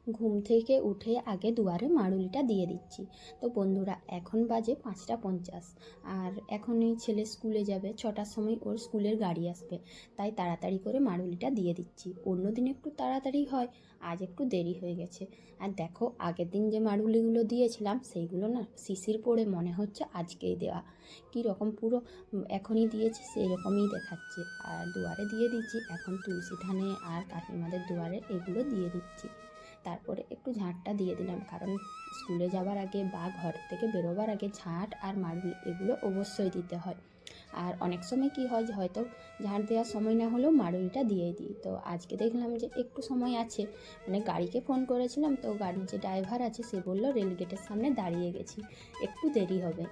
ঘুম থেকে উঠে আগে দুয়ারে মাড়ুলিটা দিয়ে দিচ্ছি। তো বন্ধুরা এখন বাজে 5টা 50, আর এখন এই ছেলে স্কুলে যাবে, 6টার সময় ওর স্কুলের গাড়ি আসবে, তাই তাড়াতাড়ি করে মাড়ুলিটা দিয়ে দিচ্ছি। অন্যদিন একটু তাড়াতাড়ি হয়, আজ একটু দেরি হয়ে গেছে। আর দেখো আগের দিন যে মাড়ুলিগুলো দিয়েছিলাম সেইগুলো না শিশির পড়ে মনে হচ্ছে আজকেই দেওয়া, কী রকম পুরো এখনই দিয়েছি সেই রকমই দেখাচ্ছে। আর দুয়ারে দিয়ে দিচ্ছি, এখন তুলসী থানে আর কাকিমাদের দুয়ারে এগুলো দিয়ে দিচ্ছি। তারপরে একটু ঝাঁটটা দিয়ে দিলাম, কারণ স্কুলে যাওয়ার আগে বা ঘর থেকে বেরোবার আগে ঝাঁট আর মাড়ুলি এগুলো অবশ্যই দিতে হয়। আর অনেক সময় কি হয় যে হয়তো ঝাঁট দেওয়ার সময় না হলেও মাড়ুলিটা দিয়ে দিই। তো আজকে দেখলাম যে একটু সময় আছে, মানে গাড়িকে ফোন করেছিলাম, তো গাড়ির যে ড্রাইভার আছে সে বললো রেলগেটের সামনে দাঁড়িয়ে গেছি, একটু দেরি হবে।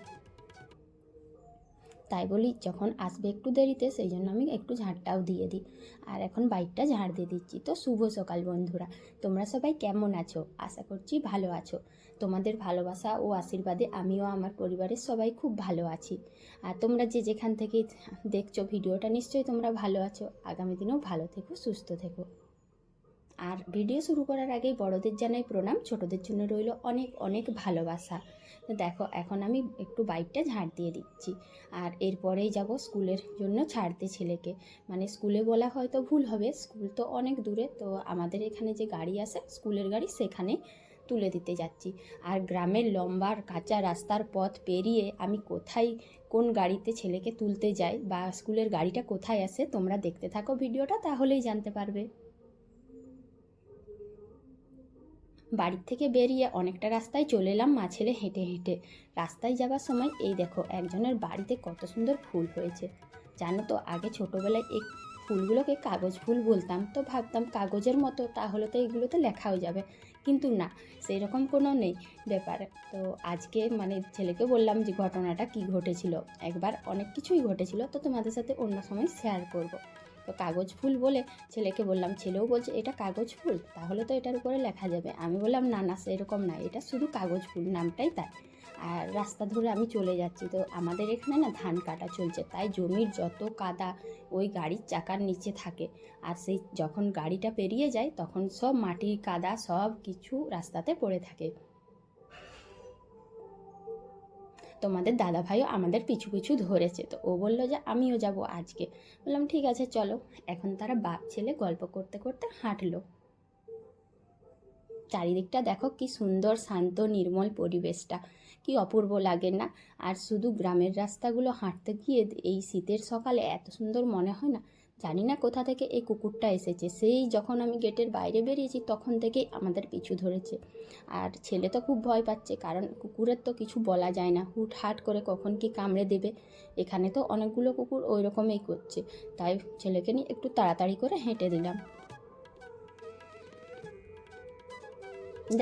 তাই বলি যখন আসবে একটু দেরিতে, সেই জন্য আমি একটু ঝাঁটটাও দিয়ে দিই। আর এখন বাইকটা ঝাড় দিয়ে দিচ্ছি। তো শুভ সকাল বন্ধুরা, তোমরা সবাই কেমন আছো? আশা করছি ভালো আছো। তোমাদের ভালোবাসা ও আশীর্বাদে আমিও আমার পরিবারের সবাই খুব ভালো আছি। আর তোমরা যে যেখান থেকে দেখছো ভিডিওটা, নিশ্চয়ই তোমরা ভালো আছো। আগামী দিনেও ভালো থেকো, সুস্থ থেকো। আর ভিডিও শুরু করার আগেই বড়দের জানাই প্রণাম, ছোটদের জন্য রইল অনেক অনেক ভালোবাসা। তো দেখো এখন আমি একটু বাইকটা ঝাড় দিয়ে দিচ্ছি, আর এরপরেই যাব স্কুলের জন্য ছাড়তে ছেলেকে। মানে স্কুলে বলা হয়তো ভুল হবে, স্কুল তো অনেক দূরে, তো আমাদের এখানে যে গাড়ি আছে স্কুলের গাড়ি, সেখানে তুলে দিতে যাচ্ছি। আর গ্রামের লম্বার কাঁচা রাস্তার পথ পেরিয়ে আমি কোথায় কোন গাড়িতে ছেলেকে তুলতে যাই বা স্কুলের গাড়িটা কোথায় আসে, তোমরা দেখতে থাকো ভিডিওটা, তাহলেই জানতে পারবে। বাড়ির থেকে বেরিয়ে অনেকটা রাস্তায় চলে এলাম মা ছেলে হেঁটে হেঁটে। রাস্তায় যাবার সময় এই দেখো একজনের বাড়িতে কত সুন্দর ফুল হয়েছে। জানো তো আগে ছোটোবেলায় এই ফুলগুলোকে কাগজ ফুল বলতাম, তো ভাবতাম কাগজের মতো, তাহলে তো এইগুলোতে লেখাও যাবে, কিন্তু না, সেই রকম কোনো নেই ব্যাপার। তো আজকে মানে ছেলেকে বললাম যে ঘটনাটা কি ঘটেছিল, একবার অনেক কিছুই ঘটেছিল, তো তোমাদের সাথে অন্য সময় শেয়ার করব। তো কাগজ ফুল বলে ছেলেকে বললাম, ছেলেও বলছে এটা কাগজ ফুল, তাহলে তো এটার উপরে লেখা যাবে। আমি বললাম না না সেরকম না, এটা শুধু কাগজ ফুল, নামটাই তাই। আর রাস্তা ধরে আমি চলে যাচ্ছি, তো আমাদের এখানে না ধান কাটা চলছে, তাই জমির যত কাদা ওই গাড়ির চাকার নিচে থাকে। আর সেই যখন গাড়িটা পেরিয়ে যায় তখন সব মাটির কাদা সব কিছু রাস্তাতে পড়ে থাকে। তোমাদের দাদাভাইও আমাদের পিছু পিছু ধরেছে, তো ও বলল যে আমিও যাব আজকে। বললাম ঠিক আছে চলো। এখন তারা বাপ ছেলে গল্প করতে করতে হাঁটলো। চারিদিকটা দেখো কি সুন্দর শান্ত নির্মল পরিবেশটা, কি অপূর্ব লাগে না? আর শুধু গ্রামের রাস্তাগুলো হাঁটতে গিয়ে এই শীতের সকালে এত সুন্দর মনে হয় না। জানি না কোথা থেকে এই কুকুরটা এসেছে, সেই যখন আমি গেটের বাইরে বেরিয়েছি তখন থেকেই আমাদের পিছু ধরেছে। আর ছেলে তো খুব ভয় পাচ্ছে, কারণ কুকুরের তো কিছু বলা যায় না, হুটহাট করে কখন কি কামড়ে দেবে। এখানে তো অনেকগুলো কুকুর ওই রকমই করছে, তাই ছেলেকে নিয়ে একটু তাড়াতাড়ি করে হেঁটে দিলাম।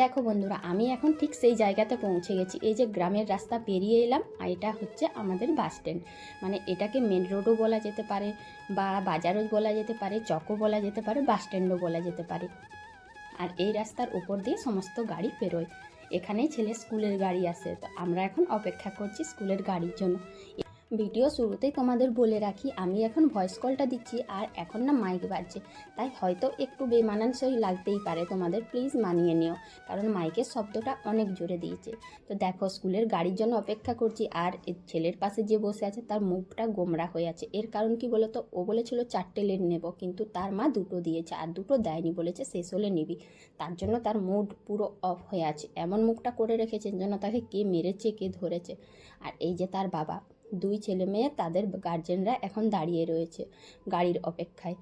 দেখো বন্ধুরা, আমি এখন ঠিক সেই জায়গাতে পৌঁছে গেছি। এই যে গ্রামের রাস্তা পেরিয়ে এলাম, আর এটা হচ্ছে আমাদের বাস স্ট্যান্ড। মানে এটাকে মেন রোডও বলা যেতে পারে, বা বাজারও বলা যেতে পারে, চকও বলা যেতে পারে, বাস স্ট্যান্ডও বলা যেতে পারে। আর এই রাস্তার উপর দিয়ে সমস্ত গাড়ি পেরোয়। এখানেই ছেলে স্কুলের গাড়ি আসে, তো আমরা এখন অপেক্ষা করছি স্কুলের গাড়ির জন্য। ভিডিও শুরুতেই তোমাদের বলে রাখি, আমি এখন ভয়েস কলটা দিচ্ছি আর এখন না মাইক বাজছে, তাই হয়তো একটু বেমানানসই লাগতেই পারে, তোমাদের প্লিজ মানিয়ে নিও, কারণ মাইকের শব্দটা অনেক জোরে দিয়েছে। তো দেখো স্কুলের গাড়ির জন্য অপেক্ষা করছি, আর ছেলের পাশে যে বসে আছে তার মুখটা গোমরা হয়ে আছে। এর কারণ কি বলতো, ও বলেছিল 4টে লেন নেব, কিন্তু তার মা 2টো দিয়েছে, আর 2টো দেয়নি, বলেছে শেষ হলে নিবি। তার জন্য তার মুড পুরো অফ হয়ে আছে, এমন মুখটা করে রেখেছে যেন তাকে কে মেরেছে কে ধরেছে। আর এই যে তার বাবা, 2 ছেলে মেয়ে, তাদের গার্জেনরা এখন দাঁড়িয়ে রয়েছে গাড়ির অপেক্ষায়।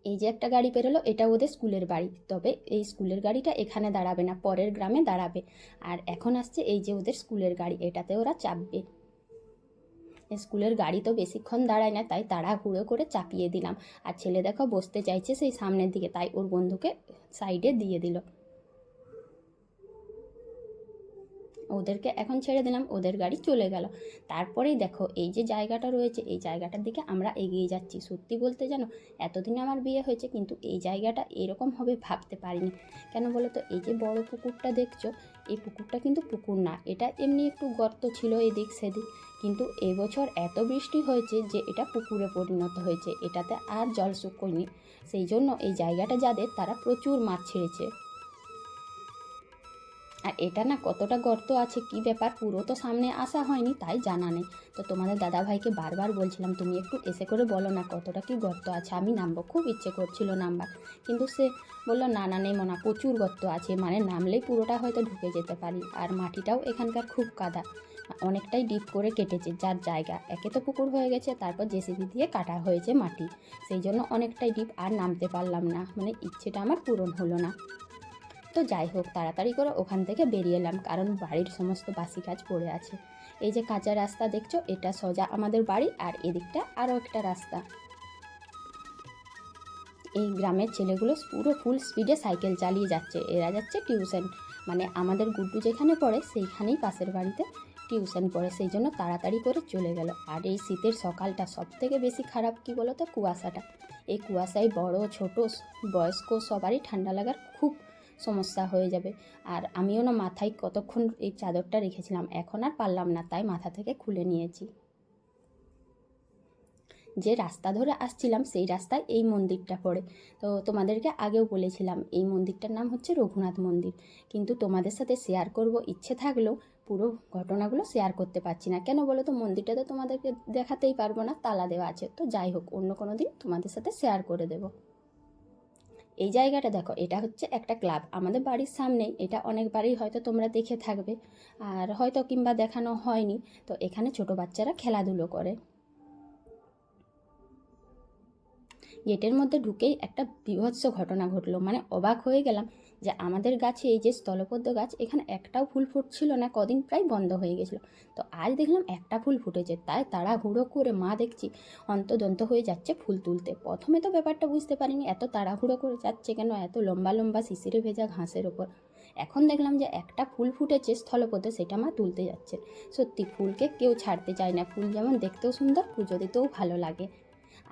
এই যে একটা গাড়ি পেরোলো, এটা ওদের স্কুলের বাড়ি, তবে এই স্কুলের গাড়িটা এখানে দাঁড়াবে না, পরের গ্রামে দাঁড়াবে। আর এখন আসছে এই যে ওদের স্কুলের গাড়ি, এটাতে ওরা চাপবে। স্কুলের গাড়ি তো বেশিক্ষণ দাঁড়ায় না, তাই তাড়াহুড়ো করে চাপিয়ে দিলাম। আর ছেলে দেখো বসতে চাইছে সেই সামনের দিকে, তাই ওর বন্ধুকে সাইডে দিয়ে দিল। ওদেরকে এখন ছেড়ে দিলাম, ওদের গাড়ি চলে গেল। তারপরেই দেখো এই যে জায়গাটা রয়েছে, এই জায়গাটার দিকে আমরা এগিয়ে যাচ্ছি। সত্যি বলতে জানো, এতদিনে আমার বিয়ে হয়েছে কিন্তু এই জায়গাটা এরকম হবে ভাবতে পারিনি। কেন বলো তো, এই যে বড় পুকুরটা দেখছো, এই পুকুরটা কিন্তু পুকুর না, এটা এমনি একটু গর্ত ছিল এদিক সেদিক, কিন্তু এবছর এত বৃষ্টি হয়েছে যে এটা পুকুরে পরিণত হয়েছে, এটাতে আর জল শুকোয়নি। সেই জন্য এই জায়গাটা যাদের, তারা প্রচুর মাছ ছেড়েছে। আর এটা না কতটা গর্ত আছে কি ব্যাপার পুরো তো সামনে আসা হয়নি, তাই জানা নেই। তো তোমাদের দাদাভাইকে বারবার বলছিলাম তুমি একটু এসে করে বলো না কতটা কি গর্ত আছে, আমি নামবো, খুব ইচ্ছে করছিল নামবার, কিন্তু সে বললো না না নেই মনা, প্রচুর গর্ত আছে, মানে নামলেই পুরোটা হয়তো ঢুকে যেতে পারি। আর মাটিটাও এখানকার খুব কাদা, অনেকটাই ডিপ করে কেটেছে যার জায়গা, একে তো পুকুর হয়ে গেছে, তারপর জেসিবি দিয়ে কাটা হয়েছে মাটি, সেই জন্য অনেকটাই ডিপ, আর নামতে পারলাম না, মানে ইচ্ছেটা আমার পূরণ হলো না। তো যাই হোক, তাড়াতাড়ি করে ওখান থেকে বেরিয়ে এলাম, কারণ বাড়ির সমস্ত বাসি কাজ পড়ে আছে। এই যে কাঁচা রাস্তা দেখছো, এটা সোজা আমাদের বাড়ি, আর এদিকটা আরও একটা রাস্তা। এই গ্রামের ছেলেগুলো পুরো ফুল স্পিডে সাইকেল চালিয়ে যাচ্ছে, এরা যাচ্ছে টিউশন, মানে আমাদের গুড্ডু যেখানে পড়ে সেইখানেই পাশের বাড়িতে টিউশন পড়ে, সেই জন্য তাড়াতাড়ি করে চলে গেল। আর এই শীতের সকালটা সব থেকে বেশি খারাপ কি বলো তো, কুয়াশাটা। এই কুয়াশায় বড় ছোট বয়স্ক সবারই ঠান্ডা লাগার খুব সমস্যা হয়ে যাবে। আর আমিও না মাথায় কতক্ষণ এই চাদরটা রেখেছিলাম, এখন আর পারলাম না, তাই মাথা থেকে খুলে নিয়েছি। যে রাস্তা ধরে আসছিলাম সেই রাস্তায় এই মন্দিরটা পড়ে। তো তোমাদেরকে আগেও বলেছিলাম এই মন্দিরটার নাম হচ্ছে রঘুনাথ মন্দির, কিন্তু তোমাদের সাথে শেয়ার করব ইচ্ছে থাকলেও পুরো ঘটনাগুলো শেয়ার করতে পারছি না। কেন বলো তো, মন্দিরটা তো তোমাদেরকে দেখাতেই পারবো না, তালা দেওয়া আছে। তো যাই হোক, অন্য কোনো দিন তোমাদের সাথে শেয়ার করে দেবো। এই জায়গাটা দেখো, এটা হচ্ছে একটা ক্লাব আমাদের বাড়ির সামনেই, এটা অনেকবারই হয়তো তোমরা দেখে থাকবে, আর হয়তো কিংবা দেখানো হয়নি। তো এখানে ছোট বাচ্চারা খেলাধুলো করে। গেটের মধ্যে ঢুকেই একটা বীভৎস ঘটনা ঘটলো, মানে অবাক হয়ে গেলাম যে আমাদের গাছে, এই যে স্থলপদ্ম গাছ, এখানে একটাও ফুল ফুটছিল না, কদিন প্রায় বন্ধ হয়ে গেছিলো। তো আজ দেখলাম একটা ফুল ফুটেছে, তাই তাড়াহুড়ো করে মা দেখছি অন্তদন্ত হয়ে যাচ্ছে ফুল তুলতে। প্রথমে তো ব্যাপারটা বুঝতে পারিনি, এত তাড়াহুড়ো করে যাচ্ছে কেন এত লম্বা লম্বা শিশিরে ভেজা ঘাসের ওপর। এখন দেখলাম যে একটা ফুল ফুটেছে স্থলপদ্ম, সেটা মা তুলতে যাচ্ছে। সত্যি ফুলকে কেউ ছাড়তে চায় না, ফুল যেমন দেখতেও সুন্দর, পুজো দিতেও ভালো লাগে।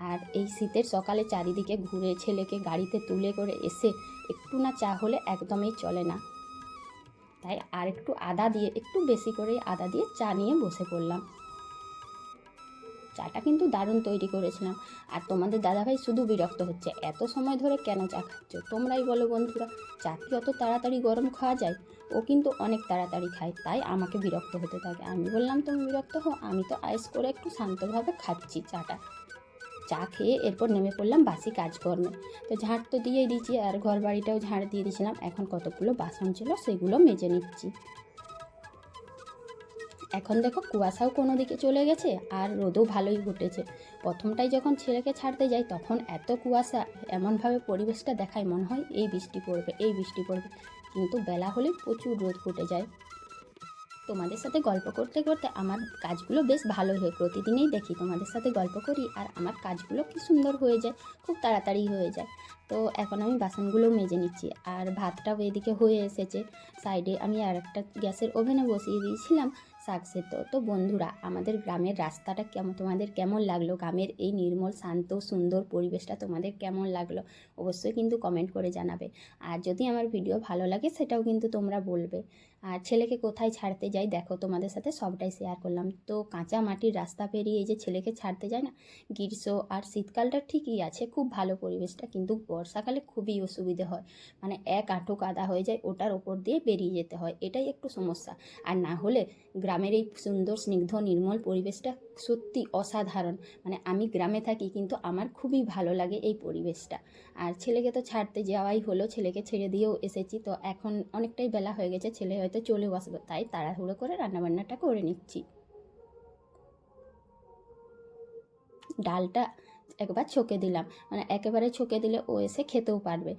আর এই শীতের সকালে চারিদিকে ঘুরে ছেলেকে গাড়িতে তুলে করে এসে একটু না চা হলে একদমই চলে না, তাই আর একটু আদা দিয়ে, একটু বেশি করে আদা দিয়ে চা নিয়ে বসে পড়লাম। চাটা কিন্তু দারুণ তৈরি করেছিলাম। আর তোমাদের দাদাভাই শুধু বিরক্ত হচ্ছে, এত সময় ধরে কেন চা খাচ্ছ, তোমরাই বলো বন্ধুরা, চা কি অত তাড়াতাড়ি গরম খাওয়া যায়? ও কিন্তু অনেক তাড়াতাড়ি খায়, তাই আমাকে বিরক্ত হতে থাকে। আমি বললাম তুমি বিরক্ত হো, আমি তো আয়েস করে একটু শান্তভাবে খাচ্ছি চাটা। চা খেয়ে এরপর নেমে পড়লাম বাসি কাজকর্মে। তো ঝাঁট তো দিয়েই দিয়েছি, আর ঘর বাড়িটাও ঝাঁট দিয়ে দিয়েছিলাম, এখন কতগুলো বাসন ছিল সেগুলো মেজে নিচ্ছি। এখন দেখো কুয়াশাও কোনো দিকে চলে গেছে, আর রোদও ভালোই উঠেছে। প্রথমটাই যখন ছেলেকে ছাড়তে যাই তখন এত কুয়াশা, এমনভাবে পরিবেশটা দেখায় মনে হয় এই বৃষ্টি পড়বে এই বৃষ্টি পড়বে, কিন্তু বেলা হলে প্রচুর রোদ ফুটে যায়। তোমাদের সাথে গল্প করতে করতে আমার কাজগুলো বেশ ভালো হয়, প্রতিদিনই দেখি তোমাদের সাথে গল্প করি আর আমার কাজগুলো কি সুন্দর হয়ে যায়, খুব তাড়াতাড়ি হয়ে যায়। তো এখন আমি বাসনগুলো মেজে নিচ্ছি, আর ভাতটাও এদিকে হয়ে এসেছে। সাইডে আমি আর একটা গ্যাসের ওভেনে বসিয়ে দিয়েছিলাম শাক সেদ্ধ। তো বন্ধুরা, আমাদের গ্রামের রাস্তাটা তোমাদের কেমন লাগলো, গ্রামের এই নির্মল শান্ত সুন্দর পরিবেশটা তোমাদের কেমন লাগলো, অবশ্যই কিন্তু কমেন্ট করে জানাবে। আর যদি আমার ভিডিও ভালো লাগে সেটাও কিন্তু তোমরা বলবে। আর ছেলেকে কোথায় ছাড়তে যাই দেখো, তোমাদের সাথে সবটাই শেয়ার করলাম। তো কাঁচা মাটির রাস্তা পেরিয়ে এই যে ছেলেকে ছাড়তে যায় না, গ্রীষ্ম আর শীতকালটা ঠিকই আছে, খুব ভালো পরিবেশটা, কিন্তু বর্ষাকালে খুবই অসুবিধে হয়, মানে এক আঁঠু কাদা হয়ে যায়, ওটার ওপর দিয়ে বেরিয়ে যেতে হয়, এটাই একটু সমস্যা। আর না হলে গ্রামের এই সুন্দর স্নিগ্ধ নির্মল পরিবেশটা সত্যি অসাধারণ। মানে আমি গ্রামে থাকি কিন্তু আমার খুবই ভালো লাগে এই পরিবেশটা। আর ছেলেকে তো ছাড়তে যাওয়াই হলো, ছেলেকে ছেড়ে দিয়েও এসেছি। তো এখন অনেকটাই বেলা হয়ে গেছে, ছেলে হয়তো চলেও আসবে, তাই তাড়াহুড়ো করে রান্নাবান্নাটা করে নিচ্ছি। ডালটা একবার ছকে দিলাম, মানে একেবারে ছকে দিলে ও এসে খেতেও পারবে।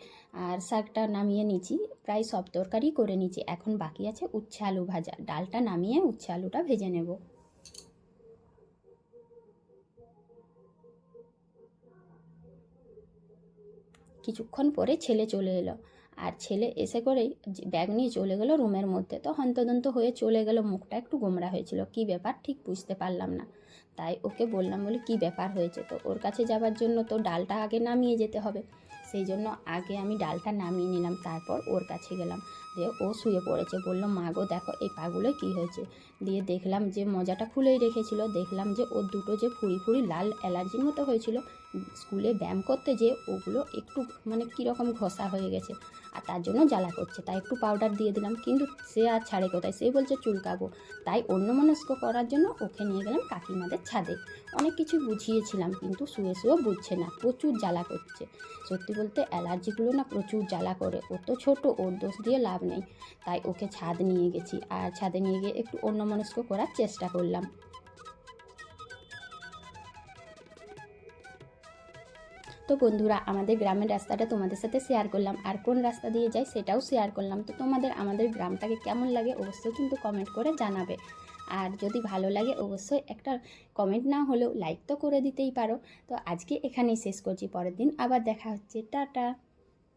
আর শাকটা নামিয়ে নিচ্ছি, প্রায় সব তরকারি করে নিচ্ছি, এখন বাকি আছে উচ্ছে আলু ভাজা। ডালটা নামিয়ে উচ্ছে আলুটা ভেজে নেব। কিছুক্ষণ পরে ছেলে চলে এলো, আর ছেলে এসে করেই ব্যাগ নিয়ে চলে গেলো রুমের মধ্যে। তো হন্তদন্ত হয়ে চলে গেল, মুখটা একটু গোমরা হয়েছিল, কি ব্যাপার ঠিক বুঝতে পারলাম না। তাই ওকে বললাম, বলে কি ব্যাপার হয়েছে, তো ওর কাছে যাওয়ার জন্য তো ডালটা আগে নামিয়ে যেতে হবে। সেই জন্য আগে আমি ডালটা নামিয়ে নিলাম, তারপর ওর কাছে গেলাম। দিয়ে ও শুয়ে পড়েছে, বললো মা গো দেখো এই পাগুলো কী হয়েছে। দিয়ে দেখলাম যে মজাটা খুলেই রেখেছিল, দেখলাম যে ওর দুটো যে ফুড়ি ফুড়ি লাল অ্যালার্জির মতো হয়েছিল, স্কুলে ব্যায়াম করতে যে ওগুলো একটু মানে কীরকম ঘষা হয়ে গেছে, আর তার জন্য জ্বালা করছে, তাই একটু পাউডার দিয়ে দিলাম। কিন্তু সে আর ছাড়ে কোথায়, সে বলছে চুলকাবো। তাই অন্যমনস্ক করার জন্য ওকে নিয়ে গেলাম কাকিমাদের ছাদে। অনেক কিছু বুঝিয়েছিলাম কিন্তু শুয়ে শুয়েও বুঝছে না, প্রচুর জ্বালা করছে। সত্যি বলতে অ্যালার্জিগুলো না প্রচুর জ্বালা করে, ও তো ছোটো, ওর দোষ দিয়ে লাভ নেই। তাই ওকে ছাদ নিয়ে গেছি, আর ছাদে নিয়ে গিয়ে একটু অন্যমনস্ক করার চেষ্টা করলাম। তো বন্ধুরা, আমাদের গ্রামের রাস্তাটা তোমাদের সাথে শেয়ার করলাম, আর কোন রাস্তা দিয়ে যাই সেটাও শেয়ার করলাম। তো তোমাদের আমাদের গ্রামটাকে কেমন লাগে অবশ্যই কিন্তু কমেন্ট করে জানাবে। আর যদি ভালো লাগে অবশ্যই একটা কমেন্ট না হলেও লাইক তো করে দিতেই পারো। তো আজকে এখানেই শেষ করছি, পরের দিন আবার দেখা হচ্ছে, টাটা।